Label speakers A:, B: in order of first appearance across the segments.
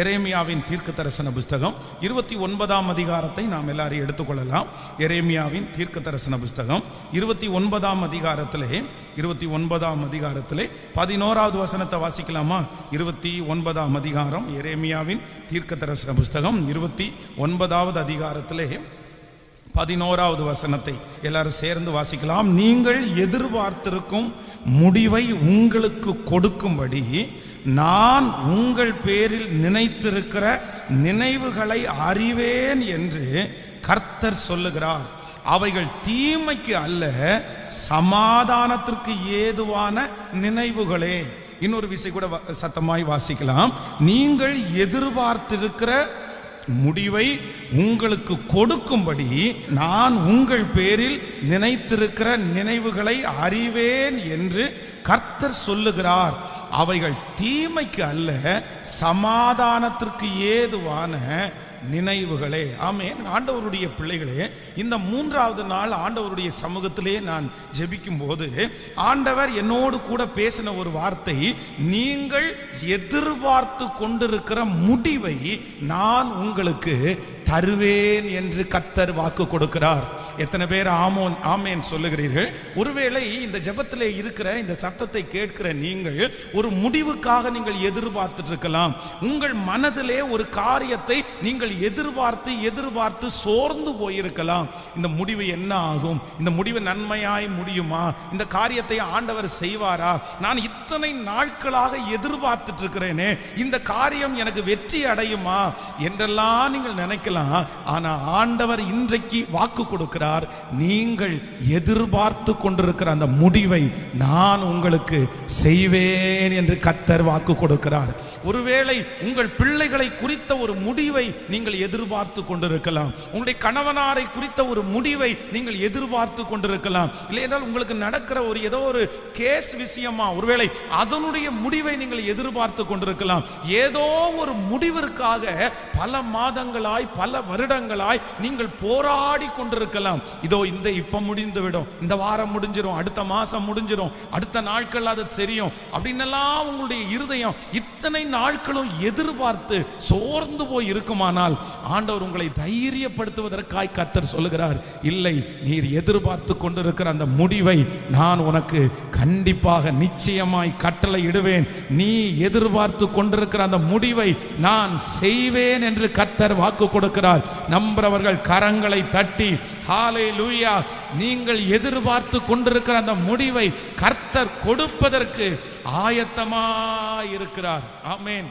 A: எரேமியாவின் தீர்க்க தரிசன புஸ்தகம் 29ஆம் அதிகாரத்தை நாம் எல்லாரும் எடுத்துக்கொள்ளலாம். எரேமியாவின் தீர்க்க தரிசன புஸ்தகம் 29ஆம் அதிகாரத்திலே 11வது வசனத்தை வாசிக்கலாமா? 29ஆம் அதிகாரம் எரேமியாவின் தீர்க்க தரிசன புஸ்தகம் 29வது அதிகாரத்திலே 11வது வசனத்தை எல்லாரும் சேர்ந்து வாசிக்கலாம். நீங்கள் எதிர்பார்த்திருக்கும் முடிவை உங்களுக்கு கொடுக்கும்படி நான் உங்கள் பேரில் நினைத்திருக்கிற நினைவுகளை அறிவேன் என்று கர்த்தர் சொல்லுகிறார். அவைகள் தீமைக்கு அல்ல, சமாதானத்திற்கு ஏதுவான நினைவுகளே. இன்னொரு விஷயம் கூட சத்தமாய் வாசிக்கலாம். நீங்கள் எதிர்பார்த்திருக்கிற முடிவை உங்களுக்கு கொடுக்கும்படி நான் உங்கள் பேரில் நினைத்திருக்கிற நினைவுகளை அறிவேன் என்று கர்த்தர் சொல்லுகிறார். அவைகள் தீமைக்கு அல்ல, சமாதானத்திற்கு ஏதுவான நினைவுகளே. ஆமென். ஆண்டவருடைய பிள்ளைகளே, இந்த 3வது நாள் ஆண்டவருடைய சமூகத்திலே நான் ஜெபிக்கும் போது ஆண்டவர் என்னோடு கூட பேசின ஒரு வார்த்தை, நீங்கள் எதிர்பார்த்து கொண்டிருக்கிற முடிவை நான் உங்களுக்கு தருவேன் என்று கர்த்தர் வாக்கு கொடுக்கிறார். எத்தனை பேர் ஆமேன் சொல்லுகிறீர்கள்? ஒருவேளை இந்த ஜெபத்திலே இருக்கிற இந்த சத்தத்தை கேட்கிற நீங்கள் ஒரு முடிவுக்காக நீங்கள் எதிர்பார்த்துட்டு இருக்கலாம். உங்கள் மனதிலே ஒரு காரியத்தை நீங்கள் எதிர்பார்த்து சோர்ந்து போயிருக்கலாம். இந்த முடிவு என்ன ஆகும்? இந்த முடிவு நன்மையாய் முடியுமா? இந்த காரியத்தை ஆண்டவர் செய்வாரா? நான் இத்தனை நாட்களாக எதிர்பார்த்துட்டு இருக்கிறேனே, இந்த காரியம் எனக்கு வெற்றி அடையுமா என்றெல்லாம் நீங்கள் நினைக்கலாம். ஆனா ஆண்டவர் இன்றைக்கு வாக்கு கொடுக்கிறார், நீங்கள் எதிர்பார்த்து கொண்டிருக்கிற அந்த முடிவை நான் உங்களுக்கு செய்வேன் என்று கர்த்தர் வாக்கு கொடுக்கிறார். ஒருவேளை உங்கள் பிள்ளைகளை குறித்த ஒரு முடிவை நீங்கள் எதிர்பார்த்து கொண்டிருக்கலாம். உங்களுடைய கணவனாரை குறித்த ஒரு முடிவை நீங்கள் எதிர்பார்த்து கொண்டிருக்கலாம். இல்லையென்றால் உங்களுக்கு நடக்கிற ஒரு ஏதோ ஒரு கேஸ் விஷயமா ஒருவேளை அதனுடைய முடிவை நீங்கள் எதிர்பார்த்து கொண்டிருக்கலாம். ஏதோ ஒரு முடிவிற்காக பல மாதங்களாய் பல வருடங்களாய் நீங்கள் போராடி கொண்டிருக்கலாம். இதோ இப்ப முடிந்து விடும், இந்த வாரம் முடிஞ்சிடும், அடுத்த மாசம் முடிஞ்சிடும், அடுத்த நாட்கள் அது தெரியும் அப்படின்னெல்லாம் உங்களுடைய இருதயம் இத்தனை நாட்களும் எதிர்பார்த்து சோர்ந்து போய் இருக்குமானால் ஆண்டவர் உங்களை தைரியப்படுத்துவதற்காய் கர்த்தர் சொல்லுகிறார், இல்லை, நீர் எதிர்பார்த்து கொண்டிருக்கிற அந்த முடிவை நான் உனக்கு கண்டிப்பாக நிச்சயமாய் கட்டளை இடுவேன். நீ எதிர்பார்த்து கொண்டிருக்கிற அந்த முடிவை நான் செய்வேன் என்று கர்த்தர் வாக்கு கொடுக்கிறார். நம்புறவர்கள் கரங்களை தட்டி ஹல்லேலூயா, நீங்கள் எதிர்பார்த்து கொண்டிருக்கிற அந்த முடிவை கர்த்தர் கொடுப்பதற்கு ஆயத்தமாய் இருக்கிறார். ஆமென்.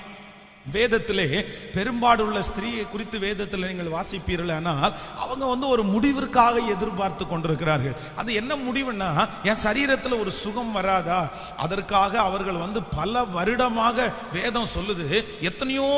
A: வேதத்திலே பெரும்பாடுள்ள ஸ்திரீயை குறித்து வேதத்தில் நீங்கள் வாசிப்பீர்கள், ஆனால் அவங்க ஒரு முடிவிற்காக எதிர்பார்த்து கொண்டிருக்கிறார்கள். அது என்ன முடிவுன்னா, என் சரீரத்தில் ஒரு சுகம் வராதா, அதற்காக அவர்கள் பல வருடமாக வேதம் சொல்லுது எத்தனையோ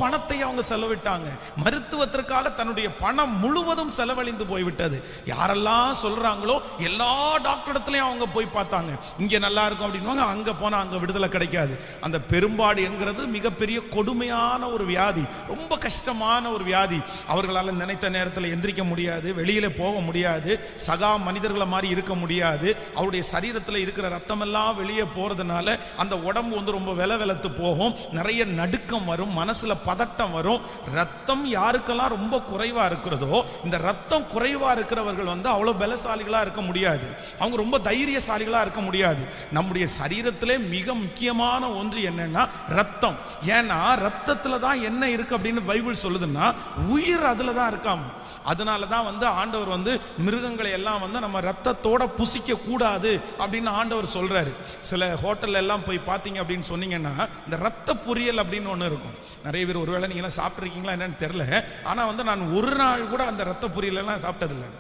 A: பணத்தை அவங்க செலவிட்டாங்க. மருத்துவத்திற்காக தன்னுடைய பணம் முழுவதும் செலவழிந்து போய்விட்டது. யாரெல்லாம் சொல்றாங்களோ எல்லா டாக்டரிடத்திலையும் அவங்க போய் பார்த்தாங்க. இங்க நல்லா இருக்கும் அப்படின்வாங்க, அங்க போனா அங்க விடுதலை கிடைக்காது. அந்த பெரும்பாடு என்கிறது மிகப்பெரிய கொடுமையான ஒரு வியாதி, ரொம்ப கஷ்டமான ஒரு வியாதி. அவர்களால் நினைத்த நேரத்தில் எந்திரிக்க முடியாது, வெளியில போக முடியாது, சகா மனிதர்களை மாதிரி இருக்க முடியாது. அவருடைய சரீரத்தில் இருக்கிற ரத்தம் எல்லாம் வெளியே போறதுனால அந்த உடம்பு ரொம்ப வெலவெலத்து போகும், நிறைய நடுக்கம் வரும், மனசுல பதட்டம் வரும். ரத்தம் யாருக்கெல்லாம் ரொம்ப குறைவா இருக்கிறதோ, இந்த ரத்தம் குறைவா இருக்கிறவர்கள் அவ்வளவு பலசாலிகளா இருக்க முடியாது, அவங்க ரொம்ப தைரியசாலிகளா இருக்க முடியாது. நம்முடைய சரீரத்திலே மிக முக்கியமான ஒன்று என்னன்னா ரத்தம். ஏன்னா ரத்தத்துல தான் என்ன இருக்கு அப்படின்னு பைபிள் சொல்லுதுன்னா உயிர் அதுல தான் இருக்காம. அதனாலதான் ஆண்டவர் மிருகங்களை எல்லாம் நம்ம ரத்தத்தோட புசிக்க கூடாது அப்படின்னு ஆண்டவர் சொல்றாரு. சில ஹோட்டல்ல எல்லாம் போய் பாத்தீங்க அப்படின்னு சொன்னீங்கன்னா இந்த ரத்த பொரியல் அப்படின்னு ஒண்ணு இருக்கும். நிறைய பேர் ஒருவேளை நீங்க எல்லாம் சாப்பிட்டுருக்கீங்களா என்னன்னு தெரியல, ஆனா நான் ஒரு நாள் கூட அந்த ரத்த பொரியல் எல்லாம் சாப்பிட்டதில்லை.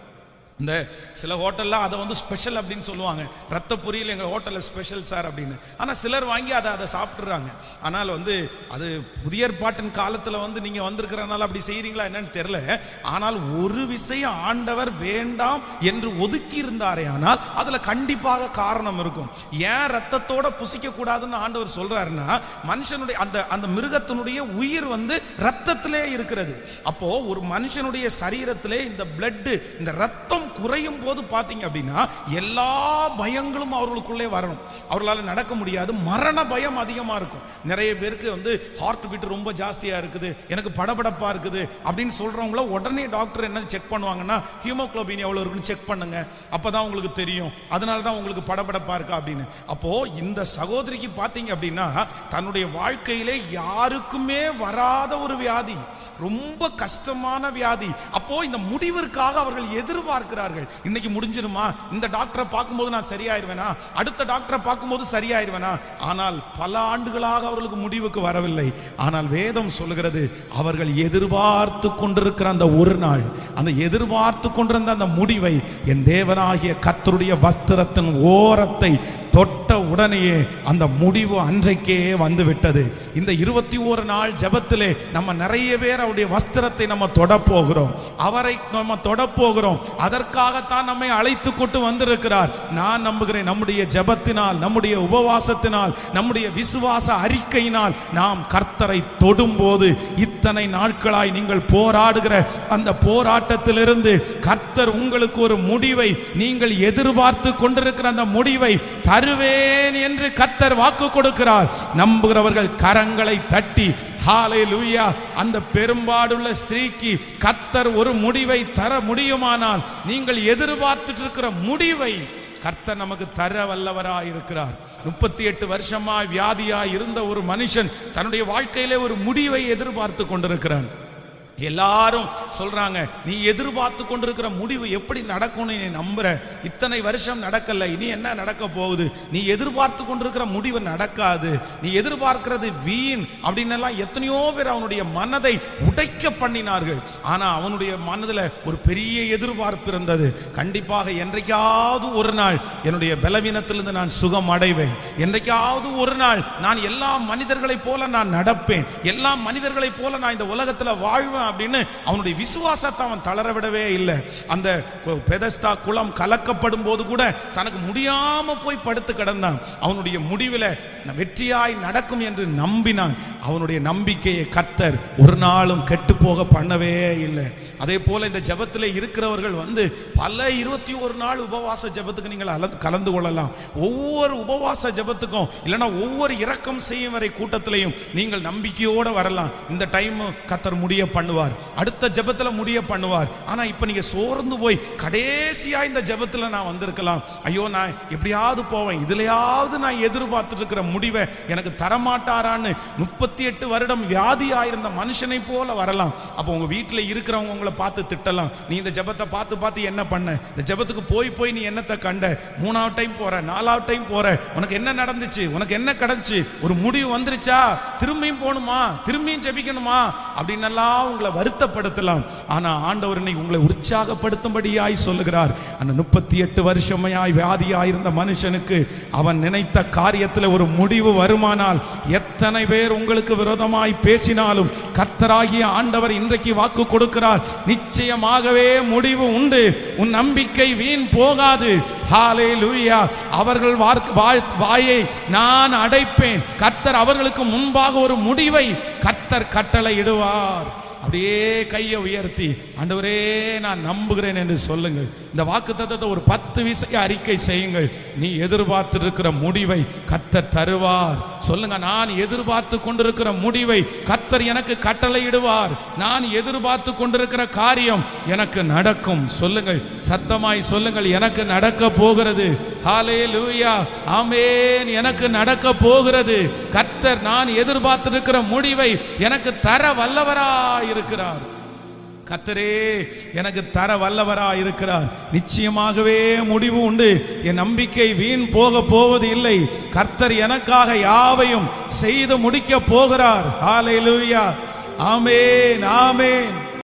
A: இந்த சில ஹோட்டல்ல அதை ஸ்பெஷல் அப்படின்னு சொல்லுவாங்க, ரத்த பொரியல் எங்க ஹோட்டல்ல ஸ்பெஷல் சார் அப்படின்னு. ஆனா சிலர் வாங்கி அதை சாப்பிட்டுறாங்க. ஆனால் அது புதிய ஏற்பாட்டின் காலத்துல நீங்க வந்திருக்கிறனால அப்படி செய்யறீங்களா என்னன்னு தெரியல. ஆனால் ஒரு விஷயம் ஆண்டவர் வேண்டாம் என்று ஒதுக்கி இருந்தாரே, ஆனால் அதுல கண்டிப்பாக காரணம் இருக்கும். ஏன் ரத்தத்தோட புசிக்க கூடாதுன்னு ஆண்டவர் சொல்றாருன்னா, மனுஷனுடைய அந்த மிருகத்தினுடைய உயிர் ரத்தத்திலே இருக்கிறது. அப்போ ஒரு மனுஷனுடைய சரீரத்திலே இந்த பிளட், இந்த ரத்தம் குறையும் போது பார்த்தீங்க அப்படின்னா எல்லா பயங்களும் அவர்களுக்குள்ளே வரணும். அவர்களால் நடக்க முடியாது. மரண பயம் அதிகமாக இருக்கும். நிறைய பேருக்கு வந்து ஹார்ட் பீட் ரொம்ப ஜாஸ்தியாக இருக்குது, எனக்கு படபடப்பாக இருக்குது அப்படின்னு சொல்கிறவங்கள உடனே டாக்டர் என்ன செக் பண்ணுவாங்கன்னா, ஹீமோகுளோபின் எவ்வளோ இருக்குன்னு செக் பண்ணுங்க, அப்போ தான் உங்களுக்கு தெரியும், அதனால தான் உங்களுக்கு படபடப்பாக இருக்கா அப்படின்னு. அப்போது இந்த சகோதரிக்கு பார்த்தீங்க அப்படின்னா தன்னுடைய வாழ்க்கையிலே யாருக்குமே வராத ஒரு வியாதி, ரொம்ப கஷ்டமான வியாதி. அப்போ இந்த முடிவிற்காக அவர்கள் எதிர்பார்க்கிறார்கள். இன்னைக்கு முடிஞ்சிருமா, இந்த டாக்டரை பார்க்கும்போது நான் சரியாயிருவேனா, அடுத்த டாக்டரை பார்க்கும்போது சரியாயிருவேனா. ஆனால் பல ஆண்டுகளாக அவர்களுக்கு முடிவுக்கு வரவில்லை. ஆனால் வேதம் சொல்லுகிறது, அவர்கள் எதிர்பார்த்து கொண்டிருக்கிற அந்த ஒரு நாள், அந்த எதிர்பார்த்து கொண்டிருந்த அந்த முடிவை என் தேவனாகிய கர்த்தருடைய வஸ்திரத்தின் ஓரத்தை தொட்ட உடனேயே அந்த முடிவு அன்றைக்கே வந்து விட்டது. இந்த 21 நாள் ஜெபத்திலே நம்ம நிறைய பேர் அவருடைய வஸ்திரத்தை நம்ம தொட போகிறோம், அவரை நம்ம தொட போகிறோம். அதற்காகத்தான் நம்மை அழைத்து கொண்டு வந்திருக்கிறார். நான் நம்புகிறேன், நம்முடைய ஜெபத்தினால், நம்முடைய உபவாசத்தினால், நம்முடைய விசுவாச அறிக்கையினால் நாம் கர்த்தரை தொடும்போது, இத்தனை நாட்களாய் நீங்கள் போராடுகிற அந்த போராட்டத்திலிருந்து கர்த்தர் உங்களுக்கு ஒரு முடிவை, நீங்கள் எதிர்பார்த்து கொண்டிருக்கிற அந்த முடிவை தருவேன் என்று கர்த்தர் வாக்கு கொடுக்கிறார். நம்புகிறவர்கள் கரங்களை தட்டி ஹல்லேலூயா. அந்த பெரும்பாடுள்ள ஸ்திரீக்கு கர்த்தர் ஒரு முடிவை தர முடியுமானால், நீங்கள் எதிர்பார்த்துட்டு இருக்கிற முடிவை கர்த்தர் நமக்கு தர வல்லவராய் இருக்கிறார். 38 வருஷமாய் வியாதியாய் இருந்த ஒரு மனுஷன் தன்னுடைய வாழ்க்கையிலே ஒரு முடிவை எதிர்பார்த்து கொண்டிருக்கிறான். எல்லாரும் சொல்றாங்க, நீ எதிர்பார்த்து கொண்டிருக்கிற முடிவு எப்படி நடக்கும்னு நீ நம்புற, இத்தனை வருஷம் நடக்கல, இனி என்ன நடக்க போகுது, நீ எதிர்பார்த்து கொண்டிருக்கிற முடிவு நடக்காது, நீ எதிர்பார்க்கிறது வீண் அப்படின்னு எத்தனையோ பேர் அவனுடைய மனதை உடைக்க பண்ணினார்கள். ஆனா அவனுடைய மனதில் ஒரு பெரிய எதிர்பார்ப்பு இருந்தது. கண்டிப்பாக என்றைக்காவது ஒரு நாள் என்னுடைய பலவீனத்திலிருந்து நான் சுகம் அடைவேன், என்றைக்காவது ஒரு நாள் நான் எல்லா மனிதர்களைப் போல நான் நடப்பேன், எல்லா மனிதர்களைப் போல நான் இந்த உலகத்தில் வாழ்வேன் அப்படின்னு அவனுடைய விசுவாசத்தை அவன் தளர விடவே இல்லை. அந்த பெதஸ்தா குளம் கலக்கப்படும் போது கூட தனக்கு முடியாம போய் படுத்து கிடந்தான். அவனுடைய முடிவில் வெற்றியாய் நடக்கும் என்று நம்பினான். அவனுடைய நம்பிக்கையை கர்த்தர் ஒரு நாளும் கெட்டு போக பண்ணவே இல்லை. அதே போல இந்த ஜெபத்தில் இருக்கிறவர்கள் வந்து பல 21 நாள் உபவாச ஜெபத்துக்கு நீங்கள் கலந்து கொள்ளலாம். ஒவ்வொரு உபவாச ஜெபத்துக்கும் இல்லைன்னா ஒவ்வொரு இரக்கம் செய்யும் வரை கூட்டத்திலையும் நீங்கள் நம்பிக்கையோடு வரலாம். இந்த டைம் கர்த்தர் முடிய பண்ணுவார், அடுத்த ஜெபத்தில் முடிய பண்ணுவார். ஆனா இப்ப நீங்க சோர்ந்து போய் கடைசியா இந்த ஜெபத்தில் நான் வந்திருக்கலாம், ஐயோ நான் எப்படியாவது போவேன், இதுலயாவது நான் எதிர்பார்த்துட்டு இருக்கிற முடிவை எனக்கு தரமாட்டாரான்னு 38 வருடம் வியாதியாயிருந்த மனுஷனை போல வரலாம். அப்போ உங்க வீட்டில் இருக்கிறவங்க உங்களை பார்த்து திட்டலாம், நீ இந்த ஜெபத்தை பார்த்து பார்த்து என்ன பண்ண, இந்த ஜெபத்துக்கு போய் போய் நீ என்னத்தை கண்ட, 3ஆவது டைம் போற, 4ஆவது டைம் போற, உனக்கு என்ன நடந்துச்சு, உனக்கு என்ன கிடைச்சு, ஒரு முடிவு வந்துருச்சா, திரும்பியும் போகணுமா, திரும்பியும் ஜெபிக்கணுமா அப்படின்னு எல்லாம் உங்களை வருத்தப்படுத்தலாம். ஆனா ஆண்டவர் இன்னைக்கு உங்களை உற்சாகப்படுத்தும்படியாய் சொல்லுகிறார். அந்த 38 வருஷமாய் வியாதியாயிருந்த மனுஷனுக்கு அவன் நினைத்த காரியத்தில் ஒரு முடிவு வருமானால், எத்தனை பேர் உங்களுக்கு விரோதமாய் பேசினாலும் கர்த்தராகிய ஆண்டவர் இன்றைக்கு வாக்கு கொடுக்கிறார், நிச்சயமாகவே முடிவு உண்டு, உன் நம்பிக்கை வீண் போகாது. ஹல்லேலூயா. அவர்கள் வாயை நான் அடைப்பேன், கர்த்தர் அவர்களுக்கு முன்பாக ஒரு முடிவை கர்த்தர் கட்டளை இடுவார். அப்படியே கையை உயர்த்தி ஆண்டவரே நான் நம்புகிறேன் என்று சொல்லுங்கள். இந்த வாக்குத்தத்தத்தை ஒரு 10 விஷய அறிக்கை செய்யுங்கள். நீ எதிர்பார்த்து இருக்கிற முடிவை கர்த்தர் தருவார். சொல்லுங்க, நான் எதிர்பார்த்து கொண்டிருக்கிற முடிவை கர்த்தர் எனக்கு கட்டளையிடுவார். நான் எதிர்பார்த்து கொண்டிருக்கிற காரியம் எனக்கு நடக்கும். சொல்லுங்கள், சத்தமாய் சொல்லுங்கள், எனக்கு நடக்க போகிறது. ஹல்லேலூயா, ஆமென். எனக்கு நடக்க போகிறது. கர்த்தர் நான் எதிர்பார்த்து இருக்கிற முடிவை எனக்கு தர வல்லவராய் இருக்கிறார். கர்த்தரே எனக்கு தர வல்லவராய் இருக்கிறார். நிச்சயமாகவே முடிவு உண்டு. என் நம்பிக்கை வீண் போக போவது இல்லை. கர்த்தர் எனக்காக யாவையும் செய்து முடிக்க போகிறார். ஹல்லேலூயா, ஆமென், ஆமென்.